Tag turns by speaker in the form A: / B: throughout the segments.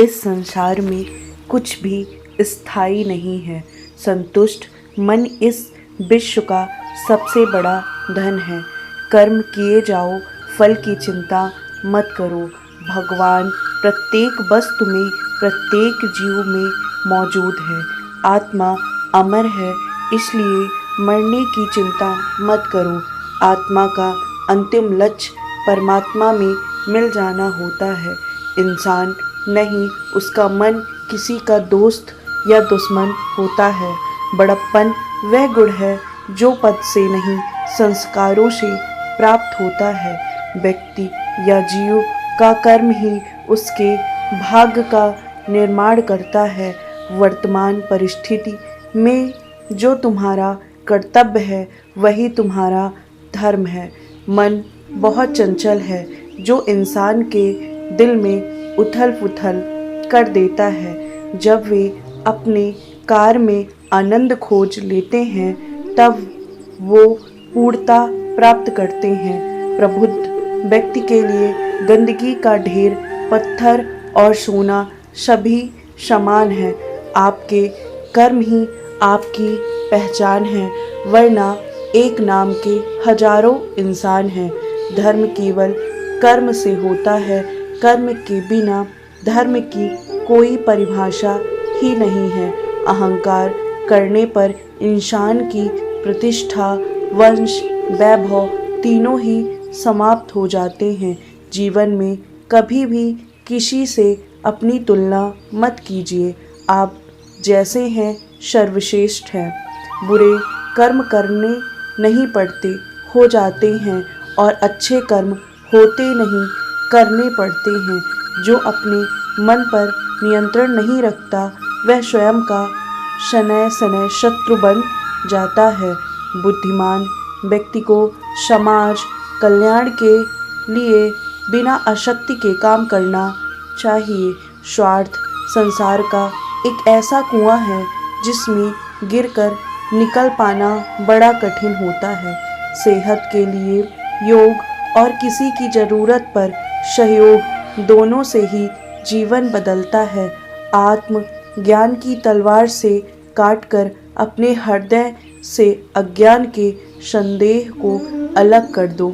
A: इस संसार में कुछ भी स्थायी नहीं है। संतुष्ट मन इस विश्व का सबसे बड़ा धन है। कर्म किए जाओ, फल की चिंता मत करो। भगवान प्रत्येक वस्तु में, प्रत्येक जीव में मौजूद है। आत्मा अमर है, इसलिए मरने की चिंता मत करो। आत्मा का अंतिम लक्ष्य परमात्मा में मिल जाना होता है। इंसान नहीं, उसका मन किसी का दोस्त या दुश्मन होता है। बड़प्पन वह गुण है जो पद से नहीं, संस्कारों से प्राप्त होता है। व्यक्ति या जीव का कर्म ही उसके भाग्य का निर्माण करता है। वर्तमान परिस्थिति में जो तुम्हारा कर्तव्य है, वही तुम्हारा धर्म है। मन बहुत चंचल है, जो इंसान के दिल में उथल पुथल कर देता है। जब वे अपने कार्य में आनंद खोज लेते हैं, तब वो पूर्णता प्राप्त करते हैं। प्रबुद्ध व्यक्ति के लिए गंदगी का ढेर, पत्थर और सोना सभी समान है। आपके कर्म ही आपकी पहचान है, वरना एक नाम के हजारों इंसान हैं। धर्म केवल कर्म से होता है। कर्म के बिना धर्म की कोई परिभाषा ही नहीं है। अहंकार करने पर इंसान की प्रतिष्ठा, वंश, वैभव तीनों ही समाप्त हो जाते हैं। जीवन में कभी भी किसी से अपनी तुलना मत कीजिए। आप जैसे हैं सर्वश्रेष्ठ हैं। बुरे कर्म करने नहीं पड़ते, हो जाते हैं, और अच्छे कर्म होते नहीं, करने पड़ते हैं। जो अपने मन पर नियंत्रण नहीं रखता, वह स्वयं का शनै शनै शत्रु बन जाता है। बुद्धिमान व्यक्ति को समाज कल्याण के लिए बिना आसक्ति के काम करना चाहिए। स्वार्थ संसार का एक ऐसा कुआं है जिसमें गिरकर निकल पाना बड़ा कठिन होता है। सेहत के लिए योग और किसी की ज़रूरत पर सहयोग, दोनों से ही जीवन बदलता है। आत्म ज्ञान की तलवार से काटकर अपने हृदय से अज्ञान के संदेह को अलग कर दो।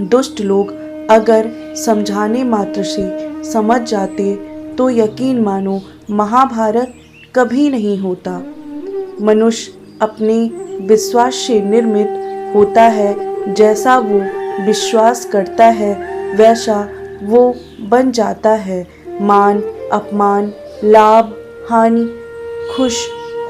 A: दुष्ट लोग अगर समझाने मात्र से समझ जाते तो यकीन मानो महाभारत कभी नहीं होता। मनुष्य अपने विश्वास से निर्मित होता है। जैसा वो विश्वास करता है, वैसा वो बन जाता है। मान अपमान, लाभ हानि, खुश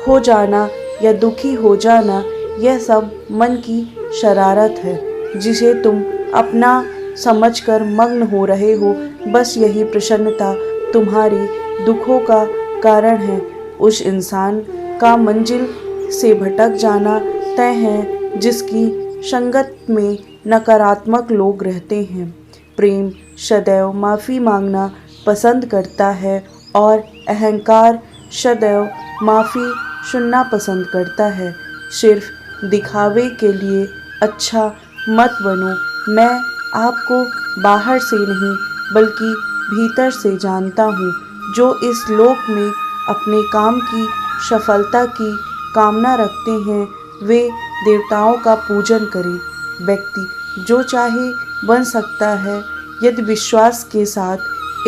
A: हो जाना या दुखी हो जाना, यह सब मन की शरारत है, जिसे तुम अपना समझकर मग्न हो रहे हो। बस यही प्रसन्नता तुम्हारे दुखों का कारण है। उस इंसान का मंजिल से भटक जाना तय है जिसकी संगत में नकारात्मक लोग रहते हैं। प्रेम सदैव माफ़ी मांगना पसंद करता है और अहंकार सदैव माफ़ी सुनना पसंद करता है। सिर्फ दिखावे के लिए अच्छा मत बनो। मैं आपको बाहर से नहीं, बल्कि भीतर से जानता हूँ। जो इस लोक में अपने काम की सफलता की कामना रखते हैं, वे देवताओं का पूजन करें। व्यक्ति जो चाहे बन सकता है, यदि विश्वास के साथ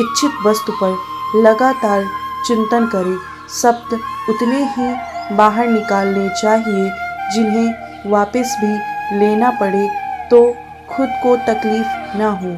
A: इच्छित वस्तु पर लगातार चिंतन करे। शब्द उतने ही बाहर निकालने चाहिए जिन्हें वापस भी लेना पड़े तो खुद को तकलीफ ना हो।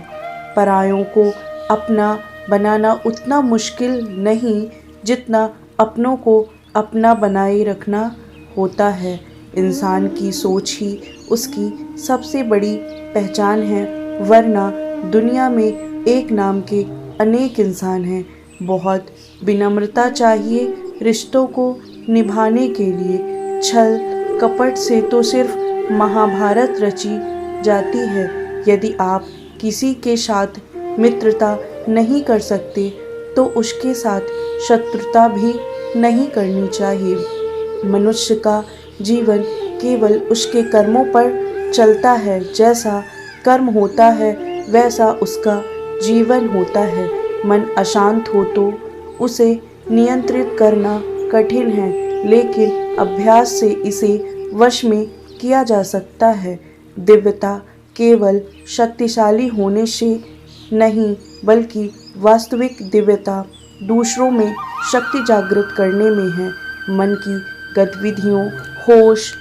A: परायों को अपना बनाना उतना मुश्किल नहीं जितना अपनों को अपना बनाए रखना होता है। इंसान की सोच ही उसकी सबसे बड़ी पहचान है, वरना दुनिया में एक नाम के अनेक इंसान हैं। बहुत विनम्रता चाहिए रिश्तों को निभाने के लिए। छल कपट से तो सिर्फ महाभारत रची जाती है। यदि आप किसी के साथ मित्रता नहीं कर सकते, तो उसके साथ शत्रुता भी नहीं करनी चाहिए। मनुष्य का जीवन केवल उसके कर्मों पर चलता है। जैसा कर्म होता है, वैसा उसका जीवन होता है। मन अशांत हो तो उसे नियंत्रित करना कठिन है, लेकिन अभ्यास से इसे वश में किया जा सकता है। दिव्यता केवल शक्तिशाली होने से नहीं, बल्कि वास्तविक दिव्यता दूसरों में शक्ति जागृत करने में है। मन की गतिविधियों, होश,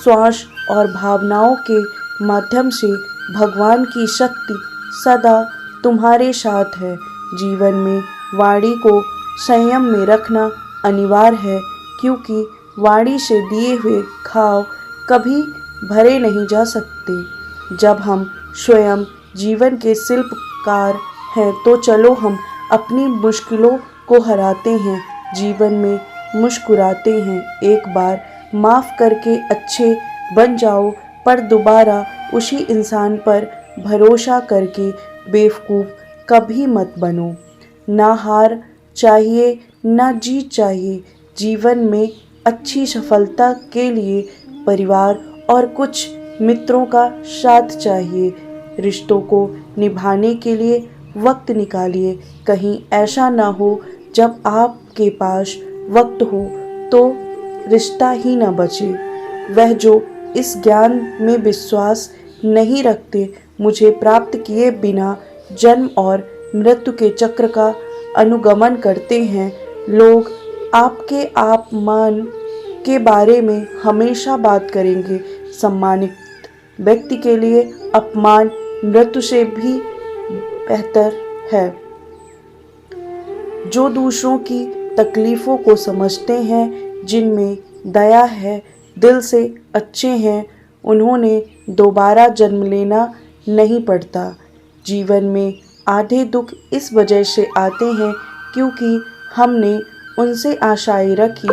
A: श्वास और भावनाओं के माध्यम से भगवान की शक्ति सदा तुम्हारे साथ है। जीवन में वाणी को संयम में रखना अनिवार्य है, क्योंकि वाणी से दिए हुए घाव कभी भरे नहीं जा सकते। जब हम स्वयं जीवन के शिल्पकार हैं, तो चलो हम अपनी मुश्किलों को हराते हैं, जीवन में मुस्कुराते हैं। एक बार माफ़ करके अच्छे बन जाओ, पर दोबारा उसी इंसान पर भरोसा करके बेवकूफ़ कभी मत बनो। ना हार चाहिए, ना जीत चाहिए। जीवन में अच्छी सफलता के लिए परिवार और कुछ मित्रों का साथ चाहिए। रिश्तों को निभाने के लिए वक्त निकालिए। कहीं ऐसा ना हो जब आपके पास वक्त हो तो रिश्ता ही ना बचे। वह जो इस ज्ञान में विश्वास नहीं रखते, मुझे प्राप्त किए बिना जन्म और मृत्यु के चक्र का अनुगमन करते हैं। लोग आपके अपमान के बारे में हमेशा बात करेंगे। सम्मानित व्यक्ति के लिए अपमान मृत्यु से भी बेहतर है। जो दूसरों की तकलीफ़ों को समझते हैं, जिनमें दया है, दिल से अच्छे हैं, उन्होंने दोबारा जन्म लेना नहीं पड़ता। जीवन में आधे दुख इस वजह से आते हैं क्योंकि हमने उनसे आशाएं रखी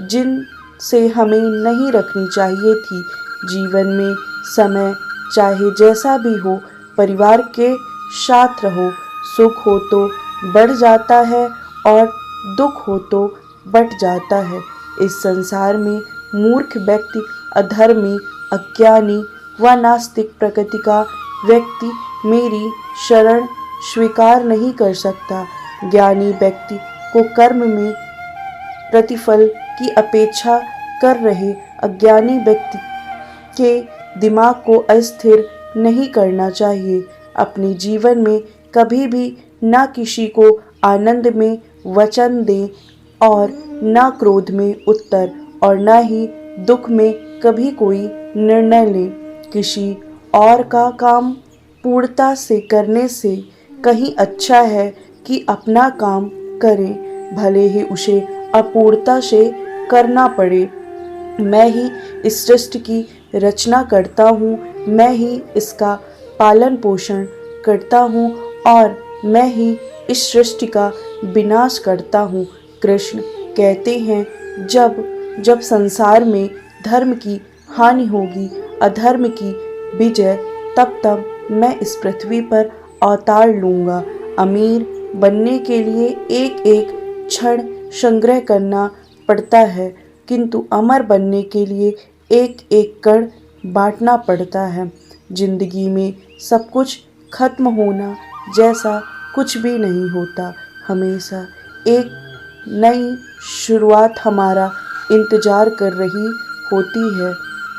A: जिनसे हमें नहीं रखनी चाहिए थी। जीवन में समय चाहे जैसा भी हो, परिवार के साथ रहो। सुख हो तो बढ़ जाता है और दुख हो तो बट जाता है। इस संसार में मूर्ख व्यक्ति, अधर्मी, अज्ञानी व नास्तिक प्रकृति का व्यक्ति मेरी शरण स्वीकार नहीं कर सकता। ज्ञानी व्यक्ति को कर्म में प्रतिफल की अपेक्षा कर रहे अज्ञानी व्यक्ति के दिमाग को अस्थिर नहीं करना चाहिए। अपने जीवन में कभी भी ना किसी को आनंद में वचन दें और ना क्रोध में उत्तर, और ना ही दुख में कभी कोई निर्णय लें। किसी और का काम पूर्णता से करने से कहीं अच्छा है कि अपना काम करें, भले ही उसे अपूर्णता से करना पड़े। मैं ही इस सृष्टि की रचना करता हूँ, मैं ही इसका पालन पोषण करता हूँ और मैं ही इस सृष्टि का विनाश करता हूँ। कृष्ण कहते हैं, जब जब संसार में धर्म की हानि होगी, अधर्म की विजय, तब तब मैं इस पृथ्वी पर अवतार लूँगा। अमीर बनने के लिए एक एक क्षण संग्रह करना पड़ता है, किंतु अमर बनने के लिए एक एक कण बांटना पड़ता है। जिंदगी में सब कुछ खत्म होना जैसा कुछ भी नहीं होता। हमेशा एक नई शुरुआत हमारा इंतजार कर रही होती है।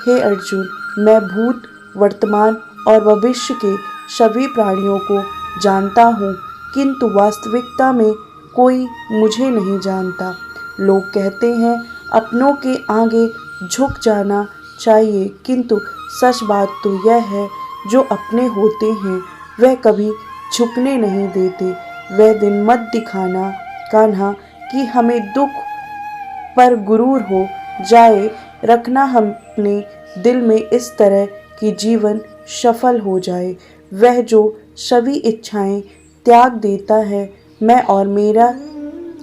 A: हे अर्जुन, मैं भूत, वर्तमान और भविष्य के सभी प्राणियों को जानता हूँ, किंतु वास्तविकता में कोई मुझे नहीं जानता। लोग कहते हैं अपनों के आगे झुक जाना चाहिए, किंतु सच बात तो यह है, जो अपने होते हैं वह कभी झुकने नहीं देते। वह दिन मत दिखाना कान्हा कि हमें दुख पर गुरूर हो जाए। रखना अपने दिल में इस तरह कि जीवन सफल हो जाए। वह जो सभी इच्छाएं त्याग देता है, मैं और मेरा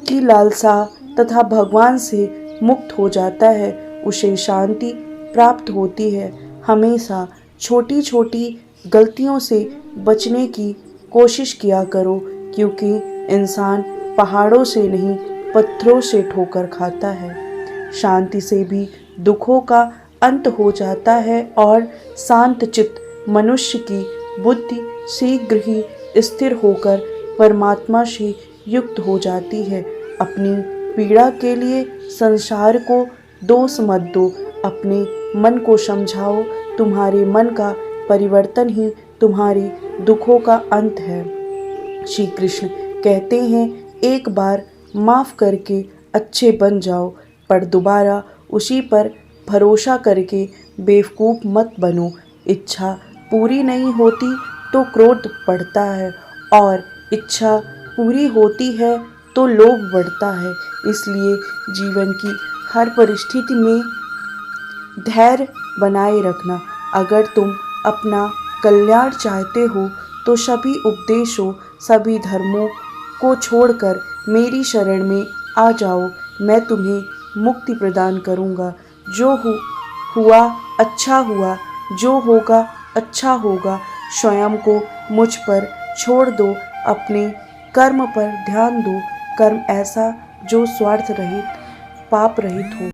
A: की लालसा तथा भगवान से मुक्त हो जाता है, उसे शांति प्राप्त होती है। हमेशा छोटी छोटी गलतियों से बचने की कोशिश किया करो, क्योंकि इंसान पहाड़ों से नहीं पत्थरों से ठोकर खाता है। शांति से भी दुखों का अंत हो जाता है और शांत चित्त मनुष्य की बुद्धि शीघ्र ही स्थिर होकर परमात्मा से युक्त हो जाती है। अपनी पीड़ा के लिए संसार को दोष मत दो, अपने मन को समझाओ। तुम्हारे मन का परिवर्तन ही तुम्हारे दुखों का अंत है। श्री कृष्ण कहते हैं, एक बार माफ़ करके अच्छे बन जाओ, पर दोबारा उसी पर भरोसा करके बेवकूफ़ मत बनो। इच्छा पूरी नहीं होती तो क्रोध बढ़ता है, और इच्छा पूरी होती है तो लोभ बढ़ता है। इसलिए जीवन की हर परिस्थिति में धैर्य बनाए रखना। अगर तुम अपना कल्याण चाहते हो तो सभी उपदेशों, सभी धर्मों को छोड़कर मेरी शरण में आ जाओ। मैं तुम्हें मुक्ति प्रदान करूँगा। जो हुआ अच्छा हुआ, जो होगा अच्छा होगा। स्वयं को मुझ पर छोड़ दो, अपने कर्म पर ध्यान दो। कर्म ऐसा जो स्वार्थ रहित, पाप रहित हो।